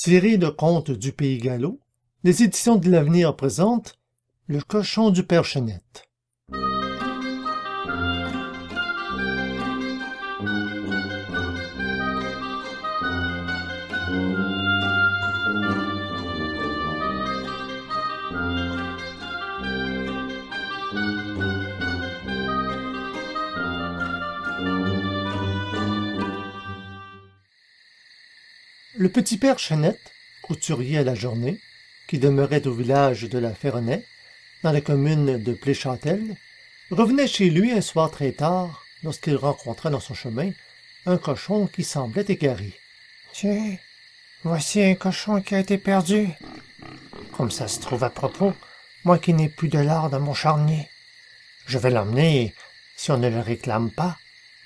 Tiré de contes du Pays Gallo, les éditions de l'Avenir présentent Le cochon du père Chenette. Le petit père Chenette, couturier à la journée, qui demeurait au village de la Ferronnaie, dans la commune de Pléchâtel, revenait chez lui un soir très tard, lorsqu'il rencontra dans son chemin un cochon qui semblait égaré. « Tiens, voici un cochon qui a été perdu. Comme ça se trouve à propos, moi qui n'ai plus de lard dans mon charnier. Je vais l'emmener, et si on ne le réclame pas,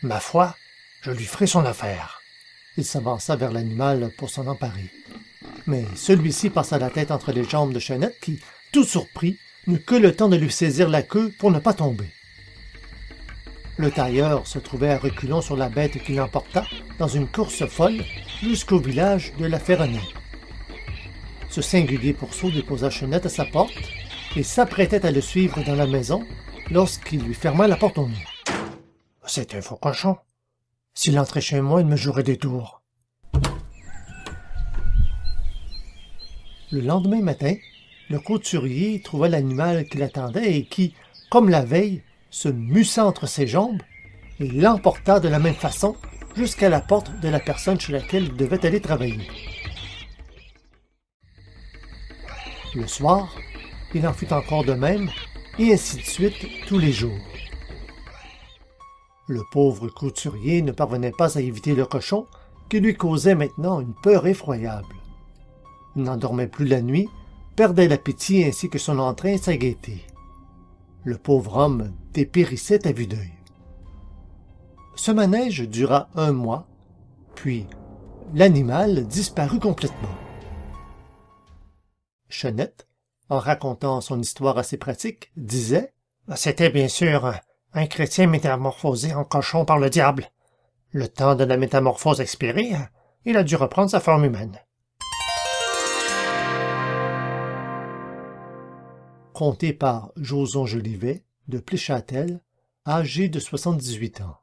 ma foi, je lui ferai son affaire. » Il s'avança vers l'animal pour s'en emparer. Mais celui-ci passa la tête entre les jambes de Chenette qui, tout surpris, n'eut que le temps de lui saisir la queue pour ne pas tomber. Le tailleur se trouvait à reculons sur la bête qui l'emporta dans une course folle jusqu'au village de la Ferronnaie. Ce singulier pourceau déposa Chenette à sa porte et s'apprêtait à le suivre dans la maison lorsqu'il lui ferma la porte au nez. « C'est un faux cochon. S'il entrait chez moi, il me jouerait des tours. » Le lendemain matin, le couturier trouva l'animal qui l'attendait et qui, comme la veille, se mussa entre ses jambes et l'emporta de la même façon jusqu'à la porte de la personne chez laquelle il devait aller travailler. Le soir, il en fut encore de même, et ainsi de suite tous les jours. Le pauvre couturier ne parvenait pas à éviter le cochon, qui lui causait maintenant une peur effroyable. Il n'endormait plus la nuit, perdait l'appétit ainsi que son entrain et sa gaieté. Le pauvre homme dépérissait à vue d'œil. Ce manège dura 1 mois, puis l'animal disparut complètement. Chenette, en racontant son histoire assez pratique, disait « C'était bien sûr un chrétien métamorphosé en cochon par le diable. Le temps de la métamorphose expiré, il a dû reprendre sa forme humaine. » Conté par Joson Jolivet de Pléchâtel, âgé de 78 ans.